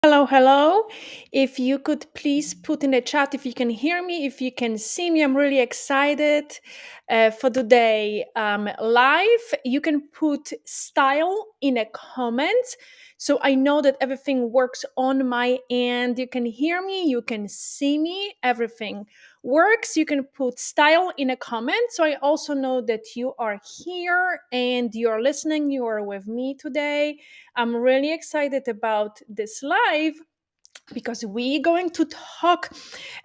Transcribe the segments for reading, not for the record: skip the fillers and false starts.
Hello, hello. If you could please put in the chat if you can hear me, if you can see me, I'm really excited for today live. You can put style in a comment so I know that everything works on my end. You can hear me, you can see me, everything works. You can put style in a comment so I also know that you are here and you're listening, you are with me today. I'm really excited about this live because we're going to talk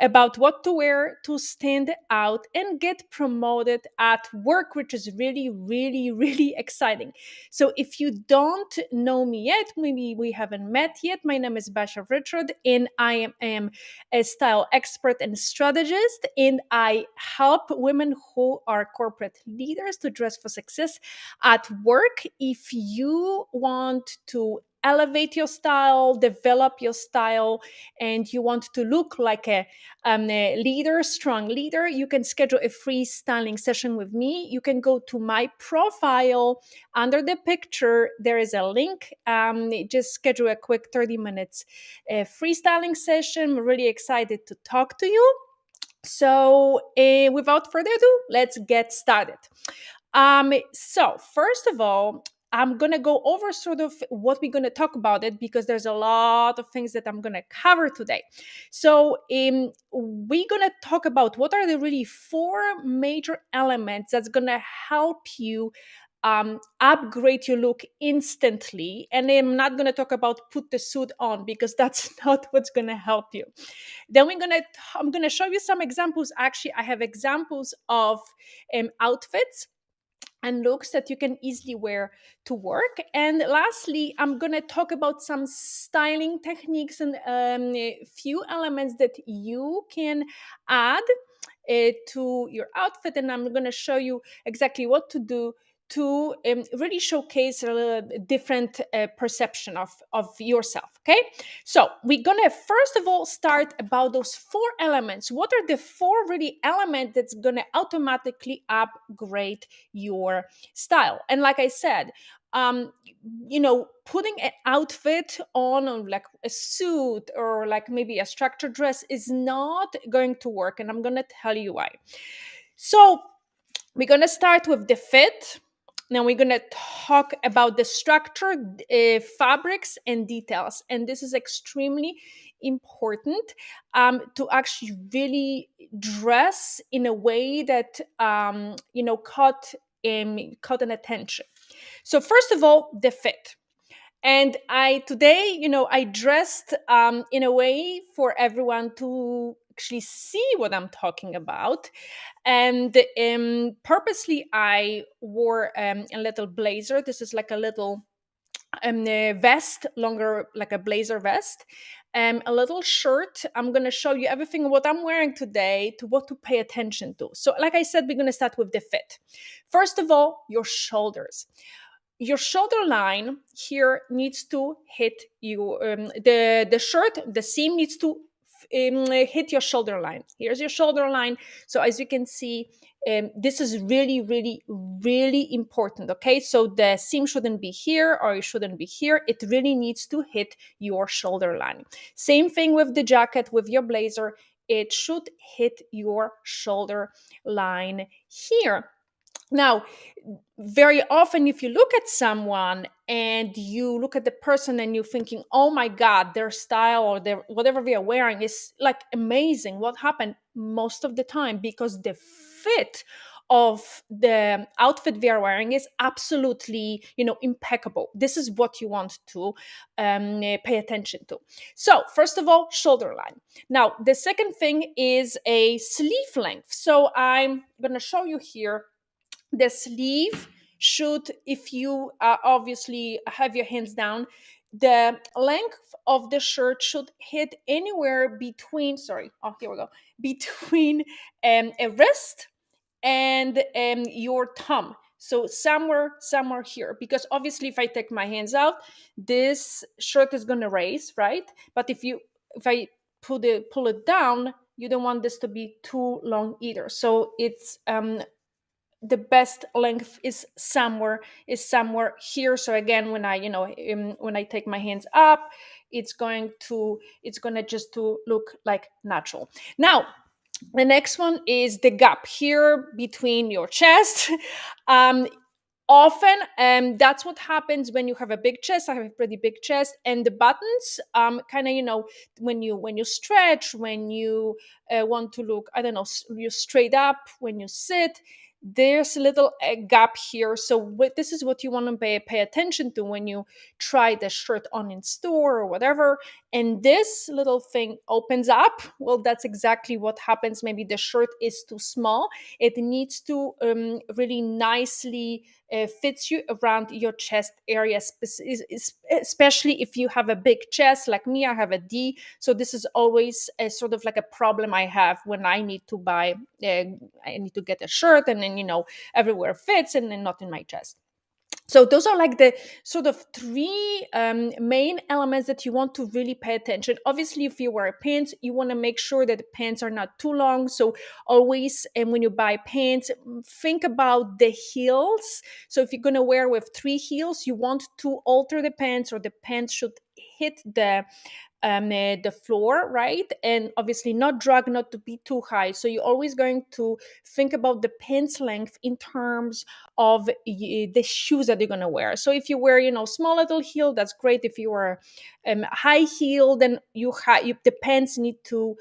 about what to wear to stand out and get promoted at work, which is really, really, really exciting. So, if you don't know me yet, maybe we haven't met yet, my name is Basha Richard, and I am a style expert and strategist, and I help women who are corporate leaders to dress for success at work. If you want to elevate your style, develop your style, and you want to look like a leader, strong leader, you can schedule a free styling session with me. You can go to my profile under the picture. There is a link. Just schedule a quick 30 minutes free styling session. I'm really excited to talk to you. So, without further ado, let's get started. So first of all, I'm gonna go over sort of what we're gonna talk about it because there's a lot of things that I'm gonna cover today. So we're gonna talk about what are the really four major elements that's gonna help you upgrade your look instantly. And I'm not gonna talk about put the suit on because that's not what's gonna help you. Then I'm gonna show you some examples. Actually, I have examples of outfits and looks that you can easily wear to work. And lastly, I'm going to talk about some styling techniques and a few elements that you can add to your outfit. And I'm going to show you exactly what to do to really showcase a different perception of yourself. Okay, so we're gonna first of all start about those four elements. What are the four really elements that's gonna automatically upgrade your style? And like I said, putting an outfit on, or like a suit or like maybe a structured dress, is not going to work, and I'm gonna tell you why. So we're going to start with the fit. Now we're going to talk about the structure, fabrics, and details. And this is extremely important to actually really dress in a way that, caught an attention. So first of all, the fit. And I today, I dressed in a way for everyone to actually see what I'm talking about. And purposely, I wore a little blazer. This is like a little vest, longer, like a blazer vest, a little shirt. I'm going to show you everything what I'm wearing today to what to pay attention to. So, like I said, we're going to start with the fit. First of all, your shoulders. Your shoulder line here needs to hit you. The shirt, the seam needs to hit your shoulder line. Here's your shoulder line. So as you can see, this is really, really, really important. Okay, so the seam shouldn't be here or it shouldn't be here. It really needs to hit your shoulder line. Same thing with the jacket, with your blazer. It should hit your shoulder line here. Now, very often, if you look at someone and you look at the person and you're thinking, oh my God, their style or their whatever they are wearing is like amazing. What happened? Most of the time, because the fit of the outfit they are wearing is absolutely, impeccable. This is what you want to pay attention to. So, first of all, shoulder line. Now, the second thing is a sleeve length. So, I'm going to show you here the sleeve should, if you obviously have your hands down, the length of the shirt should hit anywhere between, sorry, oh, here we go, between a wrist and your thumb. So somewhere here, because obviously if I take my hands out, this shirt is going to raise, right? But if I pull it down, you don't want this to be too long either. So it's the best length is somewhere here. So again, when I take my hands up, it's going to just to look like natural. Now, the next one is the gap here between your chest. um, Often, that's what happens when you have a big chest. I have a pretty big chest, and the buttons kind of, when you stretch, when you want to look, I don't know, you straight up, when you sit, there's a little gap here. So this is what you want to pay attention to when you try the shirt on in store or whatever, and this little thing opens up. Well, that's exactly what happens. Maybe the shirt is too small. It needs to really nicely fits you around your chest area, especially if you have a big chest like me. I have a D, so this is always a sort of like a problem I have when I need to buy. I need to get a shirt, and then everywhere fits, and then not in my chest. So those are like the sort of three main elements that you want to really pay attention. Obviously, if you wear pants, you want to make sure that the pants are not too long. So always, and when you buy pants, think about the heels. So if you're going to wear with three heels, you want to alter the pants, or the pants should hit the floor, right? And obviously not drag, not to be too high. So you're always going to think about the pants length in terms of the shoes that you're going to wear. So if you wear, small little heel, that's great. If you wear high heel, then the pants need to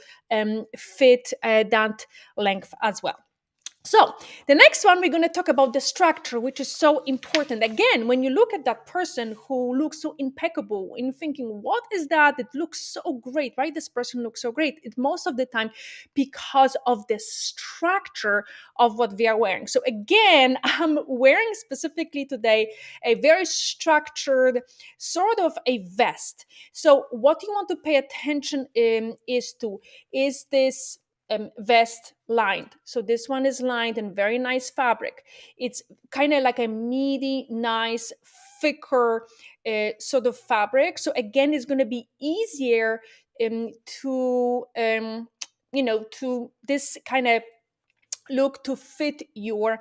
fit that length as well. So, the next one, we're going to talk about the structure, which is so important. Again, when you look at that person who looks so impeccable, and thinking, what is that? It looks so great, right? This person looks so great. It's most of the time because of the structure of what they are wearing. So, again, I'm wearing specifically today a very structured sort of a vest. So, what you want to pay attention is this vest lined. So this one is lined in very nice fabric. It's kind of like a meaty, nice, thicker sort of fabric. So again, it's going to be easier to to this kind of look to fit your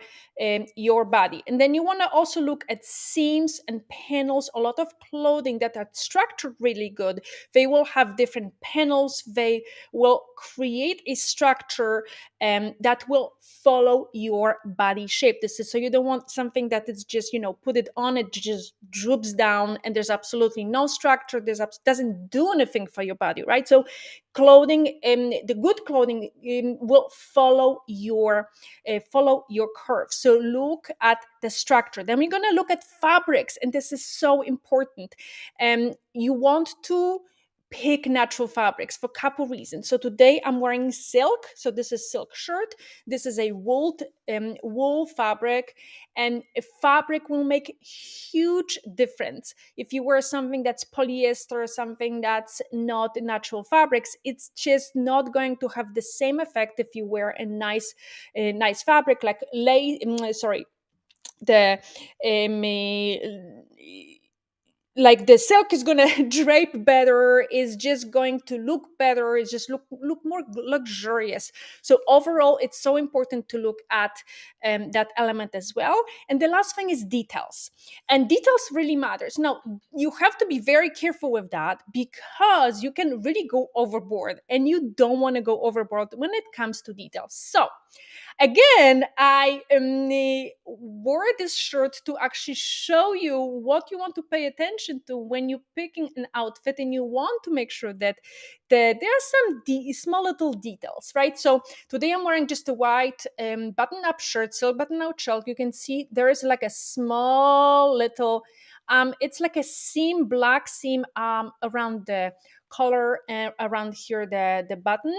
body. And then you want to also look at seams and panels. A lot of clothing that are structured really good, they will have different panels. They will create a structure that will follow your body shape. This is so you don't want something that is just put it on, it just droops down, and there's absolutely no structure. Doesn't do anything for your body, right? So clothing, the good clothing will follow your curve. So look at the structure. Then we're going to look at fabrics, and this is so important. You want to pick natural fabrics for a couple reasons. So today I'm wearing silk. So this is silk shirt. This is a wool fabric, and a fabric will make huge difference. If you wear something that's polyester, something that's not natural fabrics, it's just not going to have the same effect if you wear a nice fabric like the like the silk is gonna drape better, is just going to look better, is just look more luxurious. So overall, it's so important to look at that element as well. And the last thing is details, and details really matters. Now you have to be very careful with that, because you can really go overboard, and you don't want to go overboard when it comes to details. So again, I wore this shirt to actually show you what you want to pay attention to when you're picking an outfit, and you want to make sure that there are some small little details, right? So today I'm wearing just a white button-up shirt, silk button-up shirt. You can see there is like a small little, it's like a seam, black seam around the collar and around here the button.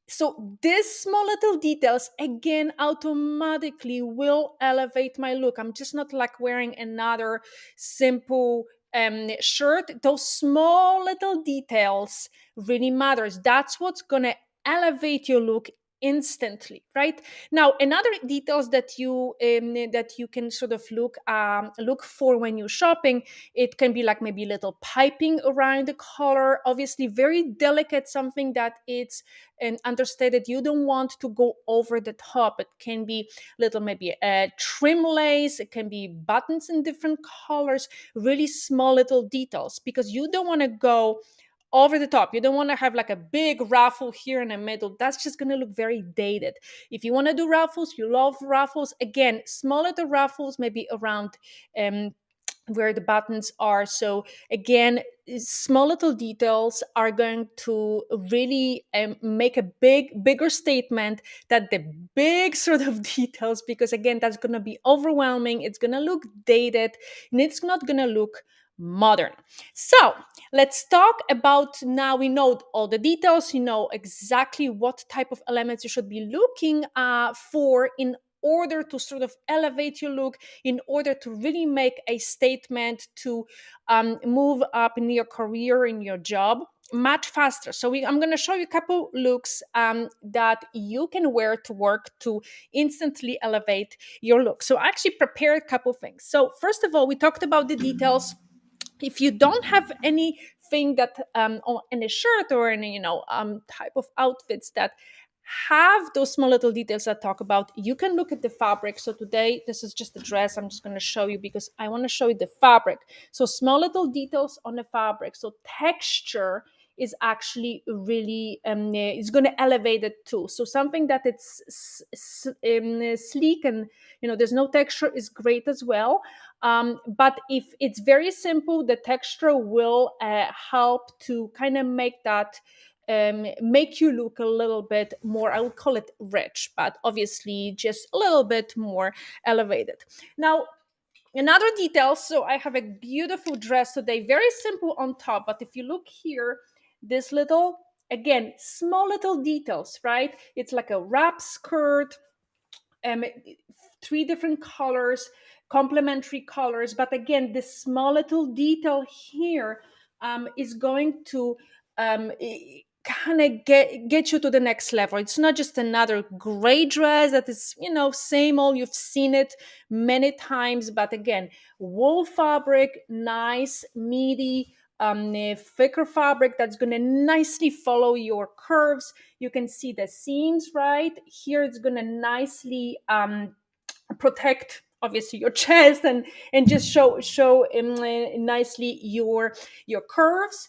So these small little details again automatically will elevate my look. I'm just not like wearing another simple shirt. Those small little details really matters. That's what's gonna elevate your look instantly, right? Now, another details that you can sort of look for when you're shopping, it can be like maybe little piping around the collar, obviously very delicate, something that it's and understated. You don't want to go over the top. It can be little maybe trim lace, it can be buttons in different colors, really small little details, because you don't want to go over the top. You don't want to have like a big ruffle here in the middle. That's just going to look very dated. If you want to do ruffles, you love ruffles, again, small little ruffles, maybe around um, where the buttons are. So again, small little details are going to really make a bigger statement that the big sort of details, because again, that's going to be overwhelming. It's going to look dated and it's not going to look modern. So let's talk about, now we know all the details, you know exactly what type of elements you should be looking for in order to sort of elevate your look, in order to really make a statement, to move up in your career, in your job much faster. So I'm going to show you a couple looks that you can wear to work to instantly elevate your look. So I actually prepared a couple things. So first of all, we talked about the details. If you don't have anything that in a shirt or any type of outfits that have those small little details I talk about, you can look at the fabric. So today this is just a dress. I'm just going to show you because I want to show you the fabric. So small little details on the fabric. So texture is actually really is going to elevate it too. So something that it's sleek and there's no texture is great as well. But if it's very simple, the texture will help to kind of make that make you look a little bit more, I would call it rich, but obviously just a little bit more elevated. Now, another detail, so I have a beautiful dress today, very simple on top, but if you look here, this little, again, small little details, right? It's like a wrap skirt, um, three different colors, complementary colors. But again, this small little detail here is going to kind of get you to the next level. It's not just another gray dress that is, same old. You've seen it many times. But again, wool fabric, nice, meaty, thicker fabric that's going to nicely follow your curves. You can see the seams right here. It's going to nicely protect obviously your chest and just show nicely your curves.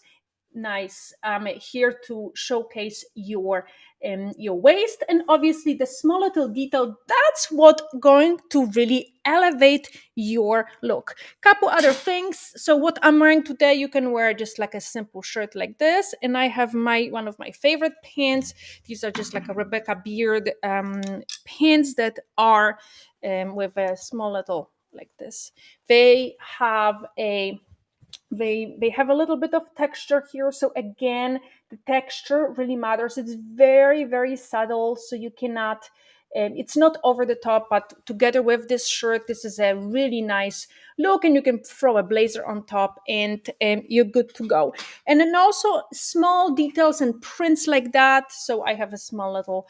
Nice here to showcase your waist, and obviously the small little detail, that's what going to really elevate your look. Couple other things. So what I'm wearing today, you can wear just like a simple shirt like this, and I have one of my favorite pants. These are just like a Rebecca Beard pants that are with a small little like this. They have a little bit of texture here. So again, the texture really matters. It's very, very subtle, so you cannot it's not over the top, but together with this shirt, this is a really nice look, and you can throw a blazer on top and you're good to go. And then also small details and prints like that. So I have a small little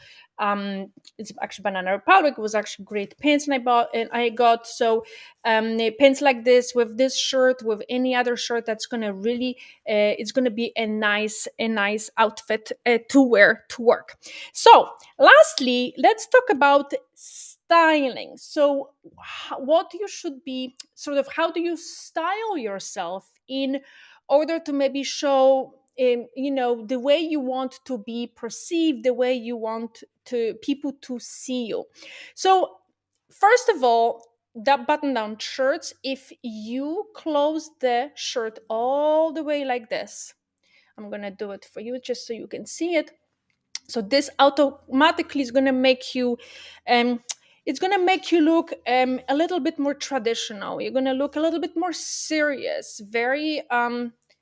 it's actually Banana Republic. It was actually great pants, and I got so pants like this with this shirt, with any other shirt, that's gonna really it's gonna be a nice outfit to wear to work. So lastly, let's talk about styling. So what you should be sort of, how do you style yourself in order to maybe show the way you want to be perceived, the way you want to people to see you. So first of all, that button down shirts, if you close the shirt all the way like this, I'm gonna do it for you just so you can see it. So this automatically is gonna make you it's gonna make you look a little bit more traditional. You're gonna look a little bit more serious, very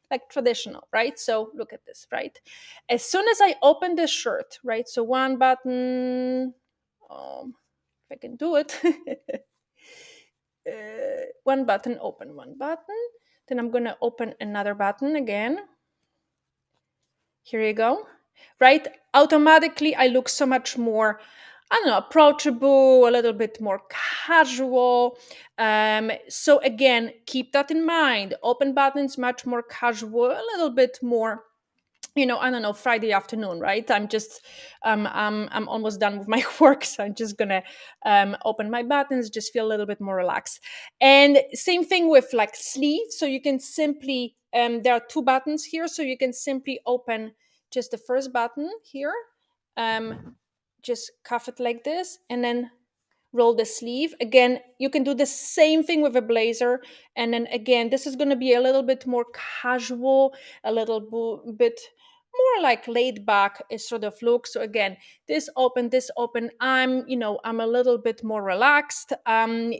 like traditional, right? So look at this, right? As soon as I open the shirt, right? So one button, if I can do it. One button, open one button. Then I'm gonna open another button again. Here you go. right? Automatically, I look so much more, I don't know, approachable, a little bit more casual. So again, keep that in mind. Open buttons, much more casual, a little bit more, I don't know, Friday afternoon, right? I'm almost done with my work, so I'm just gonna open my buttons, just feel a little bit more relaxed. And same thing with like sleeves. So you can simply, there are two buttons here, so you can simply open just the first button here, um, just cuff it like this, and then roll the sleeve. Again, you can do the same thing with a blazer. And then again, this is going to be a little bit more casual, a little bit more like laid back sort of look. So again, this open, I'm a little bit more relaxed.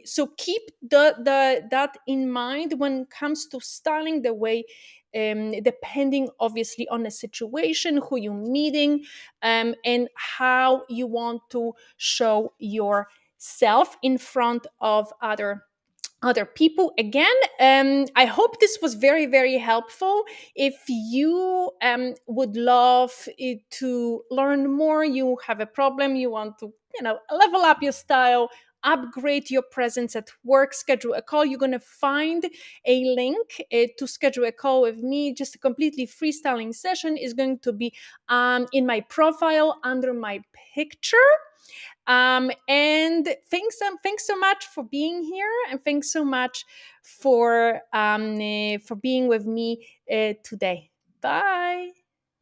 So keep the that in mind when it comes to styling the way, depending obviously on the situation, who you're meeting, and how you want to show your self in front of other people. Again, I hope this was very, very helpful. If you would love to learn more, you have a problem, you want to, level up your style, upgrade your presence at work, schedule a call, you're going to find a link to schedule a call with me. Just a completely freestyling session is going to be in my profile under my picture. And thanks so much for being here, and thanks so much for being with me today. Bye.